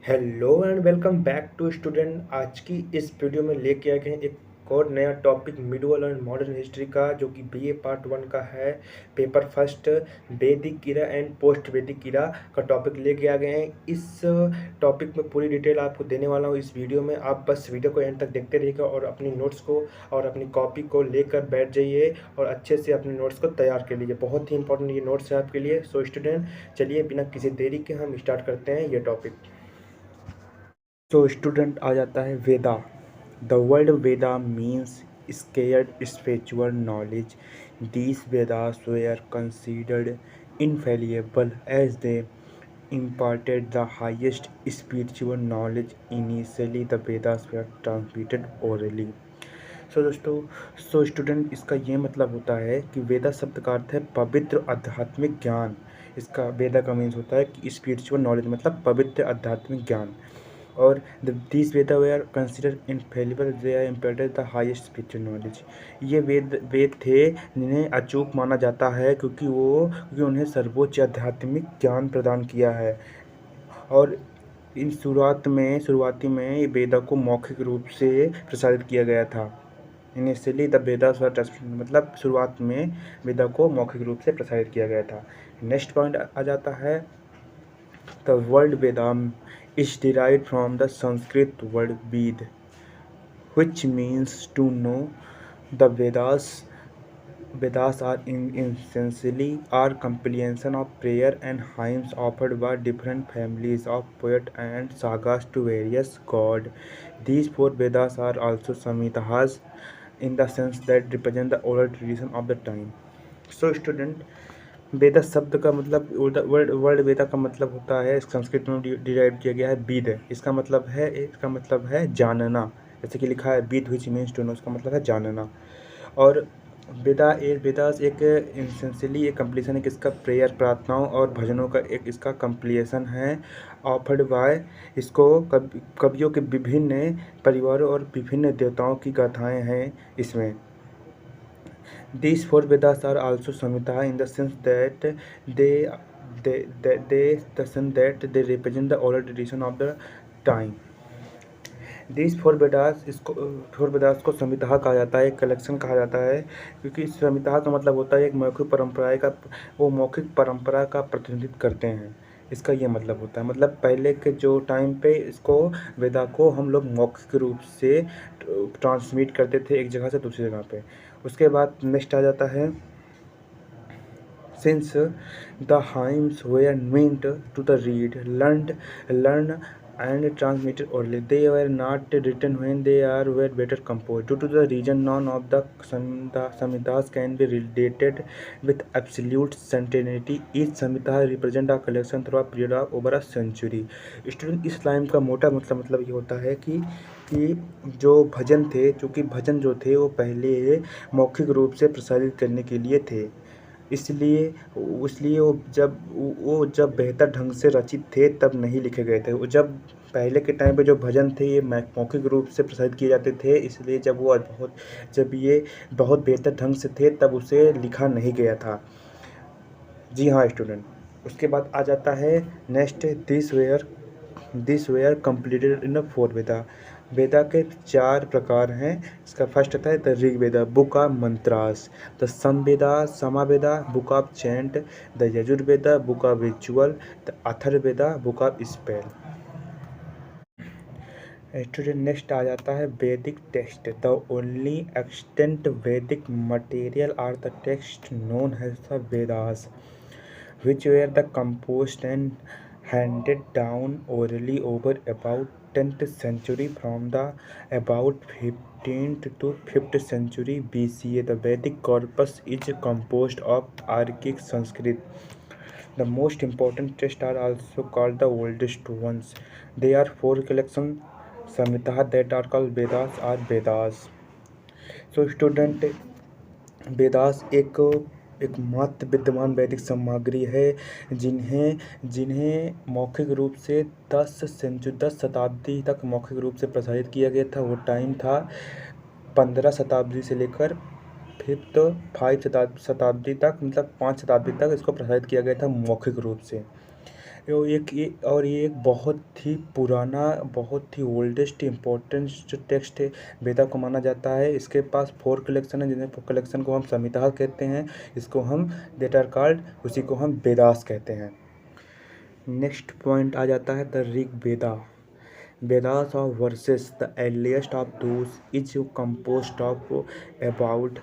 Hello and welcome back to student. आज की इस वीडियो में लेके आए गए हैं एक और नया topic medieval and modern history का, जो कि बीए पार्ट 1 का है। पेपर फर्स्ट वैदिक इरा एंड पोस्ट वैदिक इरा का टॉपिक लेके आ गए हैं। इस टॉपिक में पूरी डिटेल आपको देने वाला हूँ इस वीडियो में। आप बस वीडियो को एंड तक देखते रहिएगा और अपनी नोट्स को और अपनी कॉपी को लेकर बैठ जाइए और अच्छे से अपने नोट्स को तैयार कर लीजिए। बहुत ही इंपॉर्टेंट ये नोट्स है आपके लिए। सो स्टूडेंट, चलिए बिना किसी देरी के हम स्टार्ट करते हैं ये टॉपिक। तो स्टूडेंट आ जाता है Veda. The word Veda means scared spiritual knowledge. These Vedas were considered infallible as they imparted the highest spiritual knowledge. Initially, the Vedas were transmitted orally. So student, इसका ये मतलब होता है कि वेदा शब्द का अर्थ है पवित्र आध्यात्मिक ज्ञान। इसका वेदा का मीन्स होता है कि स्पिरिचुअल नॉलेज मतलब पवित्र आध्यात्मिक ज्ञान। और these Veda were considered infallible. They are imparted the highest spiritual knowledge. ये वेद थे जिन्हें अचूक माना जाता है क्योंकि उन्हें सर्वोच्च आध्यात्मिक ज्ञान प्रदान किया है। और इन शुरुआती में वेदा को मौखिक रूप से प्रसारित किया गया था। इनिशियली द वेदास वर मतलब शुरुआत में वेदा को मौखिक रूप से प्रसारित किया गया था। नेक्स्ट पॉइंट आ जाता है the word Veda is derived from the Sanskrit word Ved, which means to know. The Vedas are essentially are compilation of prayer and hymns offered by different families of poets and sagas to various gods. These four Vedas are also Samhitas in the sense that represent the oral tradition of the time. So student, वेदा शब्द का मतलब word वेदा का मतलब होता है, संस्कृत में derive किया गया है बीद। इसका मतलब है जानना। जैसे कि लिखा है बीद विच मीन्स टू नो, इसका मतलब है जानना। और वेदास एक इंसेंशियली एक कंप्लीसन है किसका, प्रेयर प्रार्थनाओं और भजनों का एक इसका कंप्लीसन है। ऑफर्ड बाय, इसको कवियों के विभिन्न परिवारों और विभिन्न देवताओं की गाथाएं हैं इसमें। These four Vedas are also Samhita in the sense that they represent the oral tradition of the time. These four Vedas को संहिता कहा जाता है, एक कलेक्शन कहा जाता है, क्योंकि संहिता का मतलब होता है एक मौखिक परंपरा का प्रतिनिधित्व करते हैं। इसका ये मतलब होता है, मतलब पहले के जो टाइम पे इसको वेदा को हम लोग मौखिक रूप से ट्रांसमिट करते थे एक जगह से दूसरी जगह पे। उसके बाद नेक्स्ट आ जाता है since the hymns were meant to the read, learn and transmitted orally. They were not written when they were better composed. Due to the reason, none of the Samhitas can be dated with absolute certainty. Each Samhita represents a collection through a period of over a century. Student, इस line का मोटा मतलब ये होता है कि जो भजन थे, चूँकि भजन जो थे वो पहले मौखिक रूप से प्रसारित करने के लिए थे, इसलिए वो जब बेहतर ढंग से रचित थे तब नहीं लिखे गए थे। वो जब पहले के टाइम पे जो भजन थे ये मौखिक रूप से प्रसारित किए जाते थे, इसलिए जब ये बहुत बेहतर ढंग से थे तब उसे लिखा नहीं गया था। जी हाँ स्टूडेंट। उसके बाद आ जाता है next, this were completed in 4 Veda. Veda के 4 प्रकार हैं। इसका फर्स्ट आता है the Rig Veda, book of mantras. The Samaveda, Samaveda, book of chant. The Yajurveda, book of ritual. The Atharvaveda, book of spell. Student, next आ जाता है Vedic text. The only extant Vedic material are the text known as the Vedas, which were the composed and handed down orally over about 10th century. From the about 15th to 5th century BCE, the Vedic corpus is composed of archaic Sanskrit. The most important texts are also called the oldest ones. There are 4 collections Samhita that are called Vedas or Vedas. So student, Vedas एकमात्र विद्यमान वैदिक सामग्री है जिन्हें मौखिक रूप से 10 शताब्दी तक मौखिक रूप से प्रसारित किया गया था। वो टाइम था 15 शताब्दी से लेकर 5 शताब्दी तक, मतलब 5 शताब्दी तक इसको प्रसारित किया गया था मौखिक रूप से। ये एक बहुत ही पुराना, बहुत ही ओल्डेस्ट इम्पोर्टेंट जो टेक्स्ट है वेदा को माना जाता है। इसके पास 4 कलेक्शन है, जिन्हें कलेक्शन को हम संहिता कहते हैं। इसको हम दैट आर कॉल्ड, उसी को हम वेदास कहते हैं। नेक्स्ट पॉइंट आ जाता है the Rig Veda. Vedas of verses, the earliest of those, is composed of about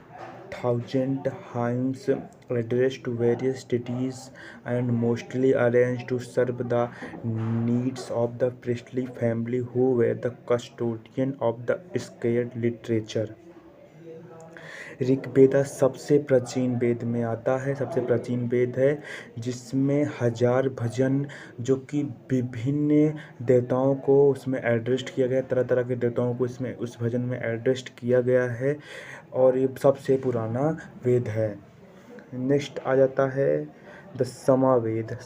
1,000 hymns addressed to various deities and mostly arranged to serve the needs of the priestly family who were the custodian of the sacred literature. Rigveda सबसे प्राचीन वेद में आता है, सबसे प्राचीन वेद है, जिसमें 1000 भजन जो कि विभिन्न देवताओं को उसमें एड्रेस्ड किया गया है, तरह तरह के देवताओं को इसमें उस भजन में एड्रेस्ड किया गया है, और ये सबसे पुराना वेद है। नेक्स्ट आ जाता है the Samaveda.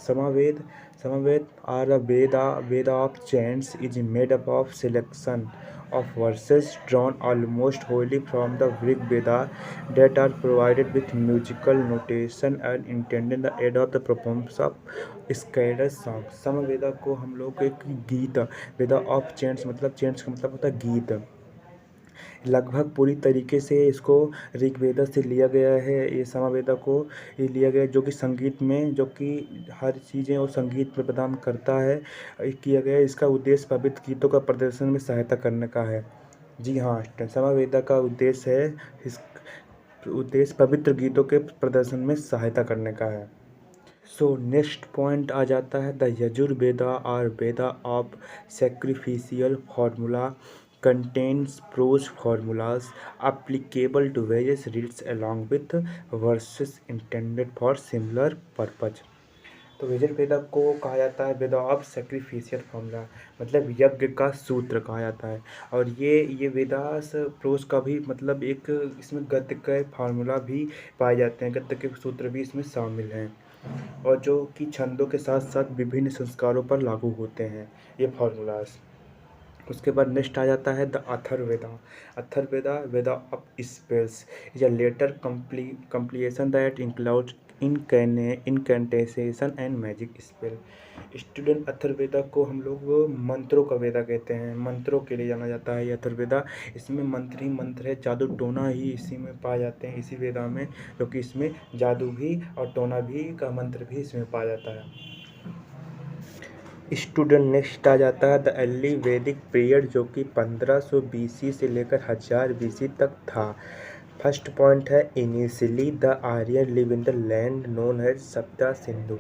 Samaveda are a Veda of chants is made up of selection of verses drawn almost wholly from the Rig Veda that are provided with musical notation and intended the aid of the performance of scattered songs। Samaveda को हम लोग एक गीत, वेदा of chants मतलब chants का मतलब होता है गीत, लगभग पूरी तरीके से इसको ऋग्वेदा से लिया गया है। ये समवेदा को ये लिया गया जो कि संगीत में, जो कि हर चीज़ें और संगीत में प्रदान करता है, किया गया है। इसका उद्देश्य पवित्र गीतों का प्रदर्शन में सहायता करने का है। जी हाँ, समवेदा का उद्देश्य है, इस उद्देश्य पवित्र गीतों के प्रदर्शन में सहायता करने का है। सो नेक्स्ट पॉइंट आ जाता है द यजुर्वेदा और Veda of sacrificial formula contains prose formulas applicable to various rites along with verses intended for similar purpose। तो यजुर्वेदा को कहा जाता है वेदा ऑफ सैक्रिफिशियल फार्मूला, मतलब यज्ञ का सूत्र कहा जाता है। और ये वेदास प्रोस का भी मतलब एक, इसमें गद्य के फार्मूला भी पाए जाते हैं, गद्य के सूत्र भी इसमें शामिल हैं, और जो कि छंदों के साथ साथ विभिन्न संस्कारों पर लागू होते हैं ये फार्मूलाज। उसके बाद नेक्स्ट आ जाता है the Atharvaveda, Veda of spells is a later compilation that include incantation and magic spell. Student, Atharvaveda को हम लोग मंत्रों का वेदा कहते हैं, मंत्रों के लिए जाना जाता है ये अथर्ववेदा। इसमें मंत्र ही मंत्र है, जादू टोना ही इसी में पाए जाते हैं, इसी वेदा में, क्योंकि इसमें जादू भी और टोना भी का मंत्र भी इसमें पाया जाता है। स्टूडेंट, नेक्स्ट आ जाता है द अर्ली वैदिक पीरियड, जो कि 1500 BC से लेकर 1000 BC तक था। फर्स्ट पॉइंट है initially the Aryan live in the land known as Sapta Sindhu.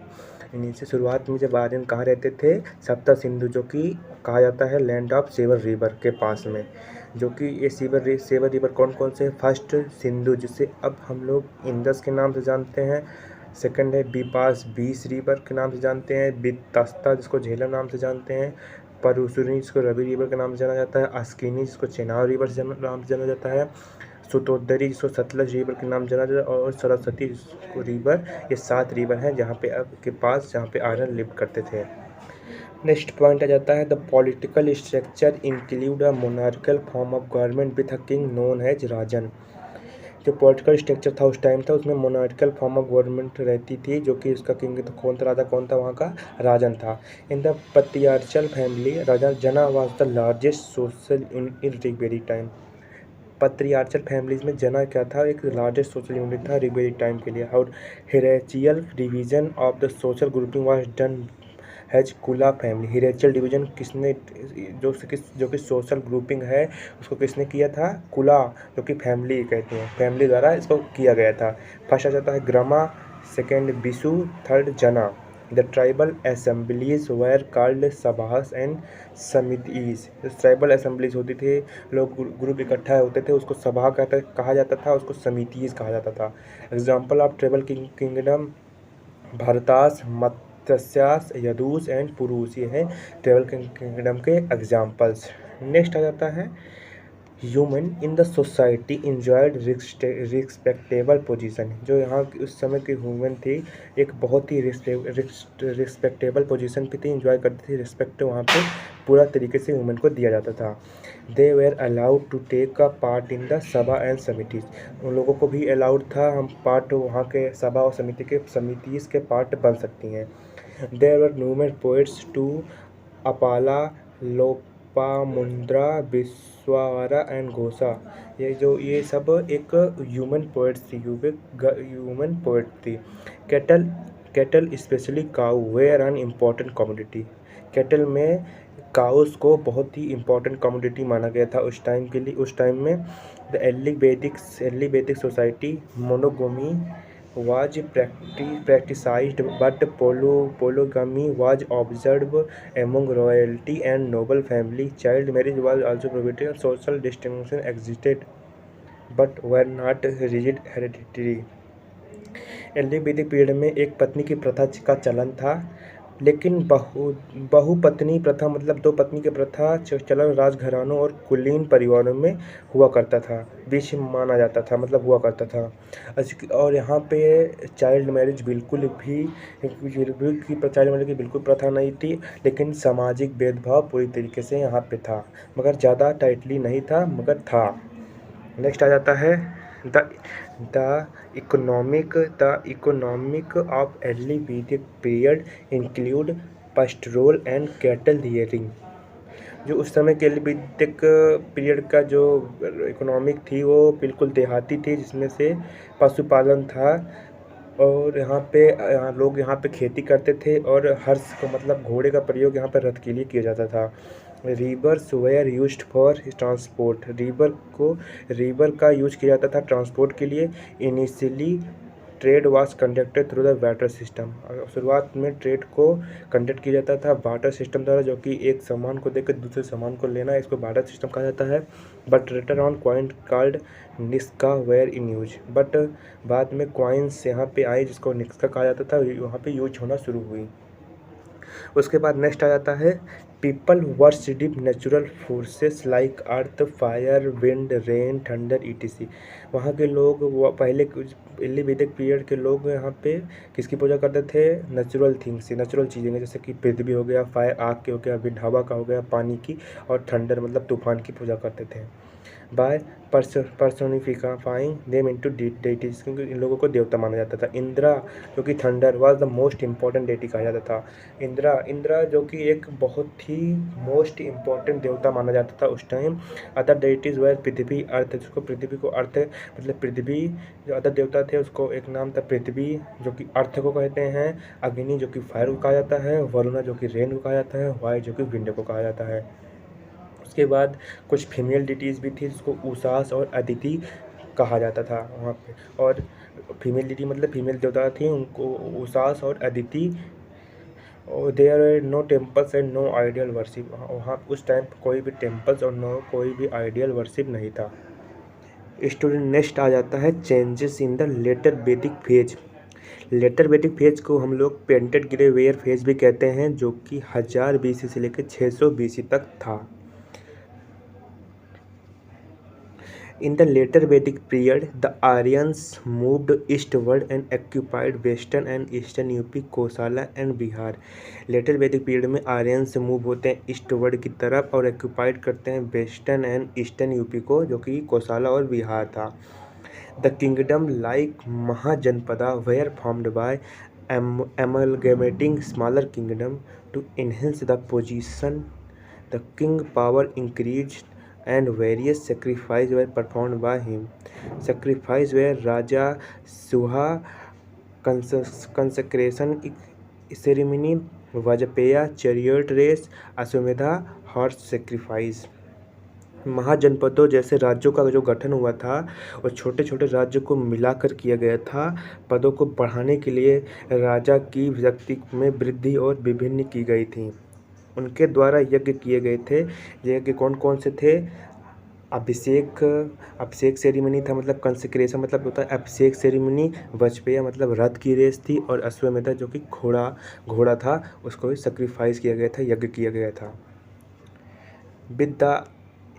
Initial शुरुआत में जब आर्यन कहाँ रहते थे, सप्ता सिंधु, जो कि कहा जाता है लैंड ऑफ सेवर रिवर के पास में, जो कि ये सेवर रिवर कौन कौन से, फर्स्ट सिंधु जिसे अब हम लोग इंदस के नाम से जानते हैं, सेकंड है बीपास बीस रिवर के नाम से जानते हैं, बितस्ता जिसको झेलम नाम से जानते हैं, परुसुनी जिसको रवि रिवर के नाम से जाना जाता है, अस्किनी जिसको चेनाब रिवर से नाम से जाना जाता है, सुतोदरी जिसको सतलज रिवर के नाम से जाना जाता है, और सरस्वती जिसको रिवर। ये 7 रिवर हैं जहाँ पे अब के पास जहाँ पे आर्यन लिव करते थे। नेक्स्ट पॉइंट आ जाता है the political structure include a monarchical form of government with a king known as rajan. जो पॉलिटिकल स्ट्रक्चर था उस टाइम था, उसमें मोनार्कल फॉर्म ऑफ गवर्नमेंट रहती थी, जो कि उसका किंग तो कौन था, राजा कौन था, वहाँ का राजन था। इन द पत्रियार्चल फैमिली राजा jana was the largest social in Rigvedic time. Patriarchal families में जना क्या था, एक लार्जेस्ट सोशल यूनिट था ऋग्वेदिक टाइम के लिए। और hierarchical division of the social grouping was done has kula family. Hierarchical division किसने, जो कि सोशल ग्रुपिंग है उसको किसने किया था, कुला, जो कि फैमिली कहते हैं, फैमिली द्वारा इसको किया गया था। फर्स्ट आ जाता है ग्रामा, सेकेंड बिसु, third jana. The tribal assemblies were called sabhas and samitis. जो ट्राइबल असेंबलीज होती थी, लोग ग्रुप इकट्ठा होते थे, उसको सभा कहा जाता था, उसको समितिज कहा जाता था। Example of tribal kingdom Bharatas, Matsyas, Yadus and Purus, ये है ट्राइबल किंगडम के एग्जाम्पल्स। नेक्स्ट आ जाता है human in the society enjoyed respectable position. जो यहाँ उस समय की ह्यूमन थी, एक बहुत ही रिस्पेक्टेबल पोजीशन पे थी, इंजॉय करती थी, रिस्पेक्ट वहाँ पे पूरा तरीके से ह्यूमन को दिया जाता था। They were allowed to take a part in the sabha and samitis. उन लोगों को भी अलाउड था, हम पार्ट वहाँ के सभा और समिति के समितिज के पार्ट बन सकती हैं। There were human poets to Apala, Lopamudra, Vishvavara and Ghosha. ये सब एक ह्यूमन पोएट्स थी, ह्यूमन पोएट थी। Cattle cattle specially cow were an important commodity. Cattle में काउस को बहुत ही इम्पोर्टेंट कमोडिटी माना गया था उस टाइम के लिए। उस टाइम में द अर्ली वैदिक society मोनोगोमी was practiced, but polygamy was observed among royalty and noble family. Child marriage was also prohibited, and social distinction existed, but were not rigid hereditary. Early Vedic period में एक पत्नी की प्रथा का चलन था, लेकिन बहुपत्नी प्रथा मतलब दो पत्नी की प्रथा चलन राजघरानों और कुलीन परिवारों में हुआ करता था, बीच माना जाता था, मतलब हुआ करता था। और यहाँ पे चाइल्ड मैरिज चाइल्ड मैरिज की बिल्कुल प्रथा नहीं थी, लेकिन सामाजिक भेदभाव पूरी तरीके से यहाँ पे था, मगर ज़्यादा टाइटली नहीं था, मगर था। नेक्स्ट आ जाता है the economic of early Vedic period include pastoral and cattle rearing. जो उस समय के अर्ली वैदिक पीरियड का जो इकोनॉमिक थी वो बिल्कुल देहाती थी, जिसमें से पशुपालन था, और लोग यहाँ पे खेती करते थे, और हर्ष को मतलब घोड़े का प्रयोग यहाँ पर रथ के लिए किया जाता था। Rivers were used for transport. River का यूज किया जाता था ट्रांसपोर्ट के लिए। Initially trade was conducted through the water system. शुरुआत में ट्रेड को कंडक्ट किया जाता था वाटर सिस्टम द्वारा, जो कि एक सामान को देकर दूसरे सामान को लेना, इसको वाटर सिस्टम कहा जाता है। But later on coin called nishka were in use. But बाद में कॉइन्स यहाँ पे आए जिसको निस्का कहा जाता था, वहाँ पे यूज होना शुरू हुई। उसके बाद नेक्स्ट आ जाता है people worship natural forces like earth, fire, wind, rain, thunder etc. वहाँ के लोग पहले अर्ली वैदिक पीरियड के लोग यहाँ पे किसकी पूजा करते थे? नेचुरल थिंग्स, नेचुरल चीज़ें, जैसे कि पृथ्वी हो गया, फायर आग के हो गया, विंड हवा का हो गया, पानी की, और थंडर मतलब तूफान की पूजा करते थे। By personifying them into deities, क्योंकि इन लोगों को देवता माना जाता था। इंद्रा जो कि thunder was the most important deity कहा जाता था। इंद्रा जो कि एक बहुत ही मोस्ट इम्पॉर्टेंट देवता माना जाता था उस टाइम। अदर डेटीज वर पृथ्वी, अर्थ, जिसको पृथ्वी को अर्थ मतलब पृथ्वी, जो अदर देवता थे उसको एक नाम था पृथ्वी जो कि अर्थ को कहते हैं, अग्नि जो कि फायर को कहा जाता है, वरुणा जो कि रेन को कहा जाता है, वायु जो कि विंड को कहा जाता है। उसके बाद कुछ फीमेल डिटीज़ भी थी जिसको उषास और अदिति कहा जाता था वहाँ पे। और फीमेल डिटी मतलब फीमेल देवता थी, उनको उषास और अदिति। और there are no temples and no idol worship. वहाँ उस टाइम कोई भी टेम्पल्स और नो कोई भी आइडियल वर्शिप नहीं था। स्टूडेंट नेक्स्ट आ जाता है changes in the later Vedic phase. Letter Vedic phase को हम लोग पेंटेड ग्रे वेयर फेज भी कहते हैं, जो कि 1000 BC से लेकर 600 BC तक था। In the later Vedic period, the Aryans moved eastward and occupied western and eastern UP, Kosala and Bihar. Later वैदिक पीरियड में आर्यंस मूव होते हैं ईस्टवर्ड की तरफ और ऑक्यूपाइड करते हैं वेस्टर्न एंड ईस्टर्न यूपी को, जो कि कोसला और बिहार था। The kingdom like Mahajanapada were formed by amalgamating smaller kingdom to enhance the position. The king power increased and various sacrifices were performed by him. Sacrifices were Raja Suha consecration ceremony, Vajpaya chariot race, Ashwamedha horse sacrifice। महाजनपदों जैसे राज्यों का जो गठन हुआ था और छोटे छोटे राज्यों को मिलाकर किया गया था। पदों को बढ़ाने के लिए राजा की शक्ति में वृद्धि और विभिन्न की गई थी। उनके द्वारा यज्ञ किए गए थे। यज्ञ कौन कौन से थे? अभिषेक सेरेमनी था, मतलब कंसेक्रेशन मतलब होता है अभिषेक सेरेमनी। वजपेय मतलब रथ की रेस थी, और अश्वमेधा जो कि घोड़ा था, उसको भी सेक्रीफाइस किया गया था, यज्ञ किया गया था। With the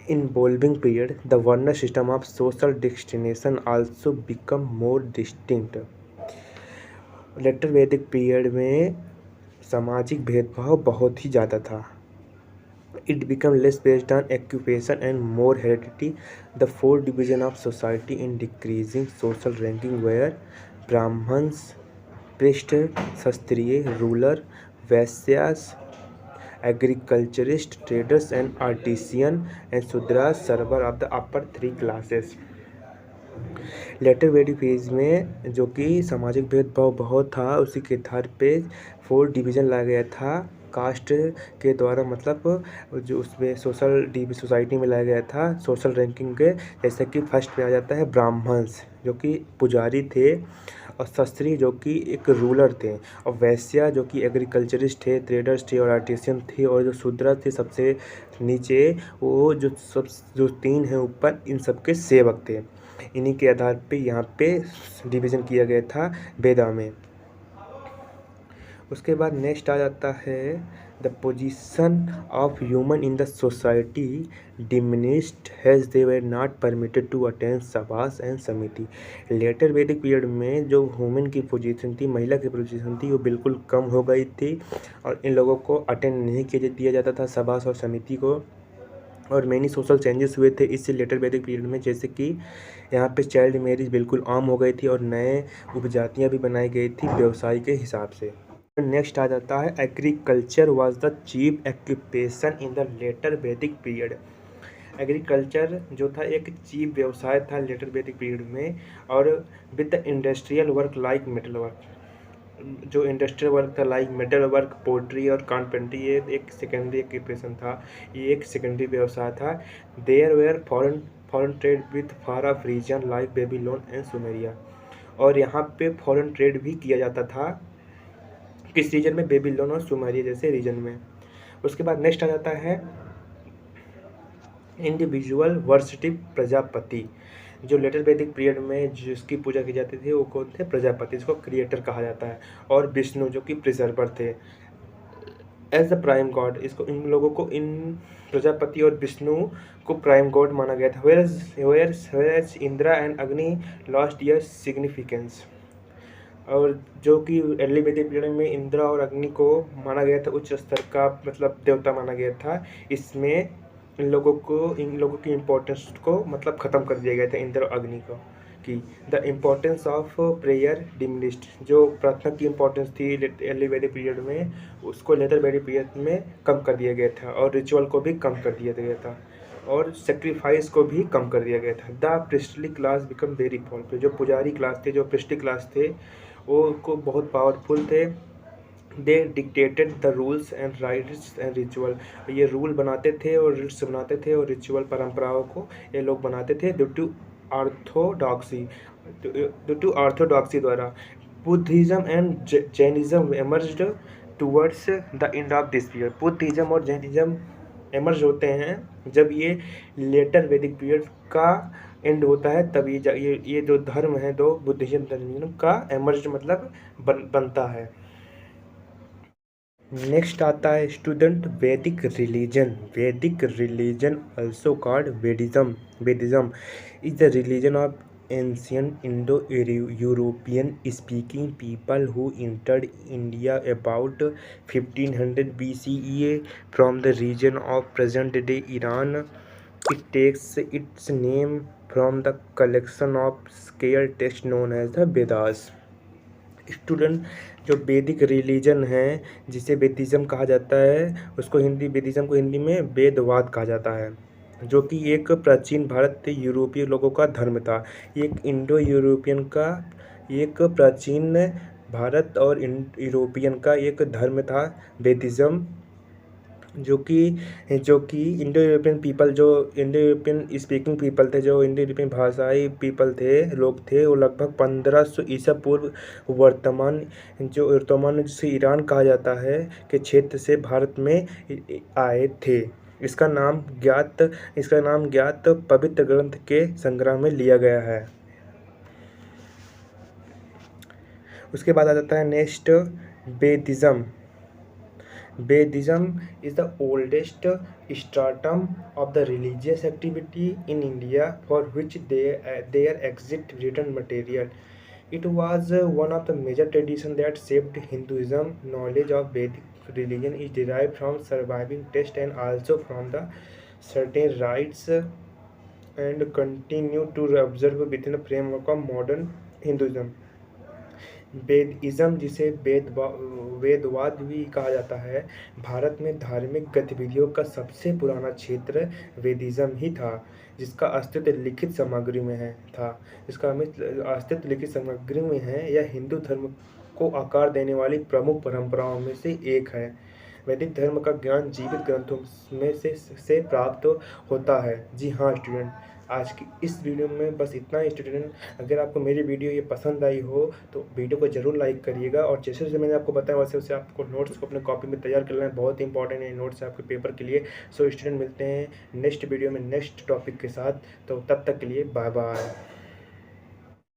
involving period, the Varna system of social distinction also become more distinct. Later वैदिक पीरियड में सामाजिक भेदभाव बहुत ही ज़्यादा था। It became less based on occupation and more heredity. The four division of society in decreasing social ranking were Brahmins, priest, Kshatriya, ruler, Vaisyas, agriculturists, traders and artisans, and Sudras server of the upper three classes. Later Vedic phase में जो कि सामाजिक भेदभाव बहुत था, उसी के आधार पे 4 डिवीज़न लाया गया था कास्ट के द्वारा, मतलब जो उसमें सोसाइटी में लाया गया था सोशल रैंकिंग के। जैसे कि फर्स्ट पे आ जाता है ब्राह्मण्स, जो कि पुजारी थे, और शास्त्री जो कि एक रूलर थे, और वैश्या जो कि एग्रीकल्चरिस्ट थे, ट्रेडर्स थे और आर्टिसियन थे, और जो शूद्र थे सबसे नीचे, वो जो 3 हैं ऊपर, इन सब के सेवक थे। इन्हीं के आधार पे यहाँ पे डिवीज़न किया गया था वेदा में। उसके बाद नेक्स्ट आ जाता है the position of human in the society diminished has they were not permitted to attend sabhas and samiti. Later वैदिक पीरियड में जो ह्यूमन की पोजीशन थी, महिला की पोजीशन थी, वो बिल्कुल कम हो गई थी, और इन लोगों को अटेंड नहीं दिया जाता था सभास और समिति को, और मैनी सोशल चेंजेस हुए थे इससे लेटर वैदिक पीरियड में। जैसे कि यहाँ पे चाइल्ड मैरिज बिल्कुल आम हो गई थी, और नए उपजातियाँ भी बनाई गई थी व्यवसाय के हिसाब से। नेक्स्ट आ जाता है agriculture was the chief occupation in the later वैदिक पीरियड। एग्रीकल्चर जो था एक चीफ व्यवसाय था लेटर वैदिक पीरियड में, और with the industrial work like metal work, जो इंडस्ट्रियल वर्क था लाइक मेटल वर्क, पोल्ट्री और कारपेंट्री, ये एक सेकेंडरी ऑक्यूपेशन था, ये एक सेकेंडरी व्यवसाय था। There were foreign trade with far off region like Babylon and Sumeria, और यहाँ पे फॉरेन ट्रेड भी किया जाता था किस रीजन में, बेबीलोन और सुमेरिया जैसे रीजन में। उसके बाद नेक्स्ट आ जाता है इंडिविजुअल वर्शिप प्रजापति। जो लेटर वैदिक पीरियड में जिसकी पूजा की जाती थी वो कौन थे, प्रजापति, इसको क्रिएटर कहा जाता है, और विष्णु जो कि प्रिजर्वर थे एज द प्राइम गॉड। इसको इन लोगों को, इन प्रजापति और विष्णु को प्राइम गॉड माना गया था। वेयर्स इंद्रा एंड अग्नि लॉस्ट ईयर सिग्निफिकेंस, और जो कि अर्ली वैदिक पीरियड में इंद्र और अग्नि को माना गया था उच्च स्तर का, मतलब देवता माना गया था। इसमें इन लोगों की इम्पोर्टेंस को मतलब ख़त्म कर दिया गया था इंद्र और अग्नि को, कि the importance of prayer diminished. जो प्रार्थना की इम्पोर्टेंस थी अर्ली वैदिक पीरियड में, उसको लेटर वैदिक पीरियड में कम कर दिया गया था, और रिचुअल को भी कम कर दिया गया था, और सेक्रीफाइस को भी कम कर दिया गया था। The priestly class become very powerful. जो पुजारी क्लास थे, जो प्रिस्टली क्लास थे, वो को बहुत पावरफुल थे। They dictated the rules and rites and ritual. ये रूल बनाते थे और रिट्स बनाते थे, और रिचुअल परंपराओं को ये लोग बनाते थे ड्यू टू ऑर्थोडॉक्सी द्वारा। Buddhism and Jainism emerged towards the end of this period. Buddhism और जैनिज्म एमर्ज होते हैं जब ये लेटर वैदिक पीरियड का एंड होता है, तब ये जो धर्म है, दो बुद्धिज्म जैनिज्म का एमर्ज मतलब बनता है। नेक्स्ट आता है student Vedic religion also called Vedism is the religion of ancient Indo-European speaking people who entered India about 1500 BCE from the region of present-day Iran. It takes its name from the collection of sacred texts known as the Vedas. Student, जो वैदिक religion है जिसे वेदिज्म कहा जाता है, उसको वेदिज्म को हिंदी में वेदवाद कहा जाता है, जो कि एक प्राचीन भारत यूरोपीय लोगों का धर्म था। एक इंडो यूरोपियन का, एक प्राचीन भारत और यूरोपियन का एक धर्म था वेदिज्म, जो कि इंडो यूरोपियन पीपल, जो इंडो यूरोपियन स्पीकिंग पीपल थे, जो इंडो यूरोपियन भाषाई पीपल थे, लोग थे, वो लगभग 1500 ईसा पूर्व वर्तमान जिसे ईरान कहा जाता है के क्षेत्र से भारत में आए थे। इसका नाम ज्ञात पवित्र ग्रंथ के संग्रह में लिया गया है। उसके बाद आ जाता है next वेदिज्म। Vedism is the oldest stratum of the religious activity in India for which there exists written material. It was one of the major traditions that shaped Hinduism. Knowledge of Vedic religion is derived from surviving texts and also from the certain rites and continue to observe within the framework of modern Hinduism. वेदिज्म जिसे वेदवाद भी कहा जाता है। भारत में धार्मिक गतिविधियों का सबसे पुराना क्षेत्र वेदिज़्म ही था, जिसका अस्तित्व लिखित सामग्री में लिखित सामग्री में है। यह हिंदू धर्म को आकार देने वाली प्रमुख परंपराओं में से एक है। वैदिक धर्म का ज्ञान जीवित ग्रंथों में से प्राप्त होता है। जी हाँ स्टूडेंट, आज की इस वीडियो में बस इतना ही स्टूडेंट। अगर आपको मेरी वीडियो ये पसंद आई हो तो वीडियो को ज़रूर लाइक करिएगा, और जैसे जैसे मैंने आपको बताया वैसे वैसे आपको नोट्स को अपने कॉपी में तैयार कर लेना है। बहुत ही इंपॉर्टेंट है नोट्स आपके पेपर के लिए। सो स्टूडेंट, मिलते हैं नेक्स्ट वीडियो में नेक्स्ट टॉपिक के साथ। तो तब तक के लिए बाय बाय।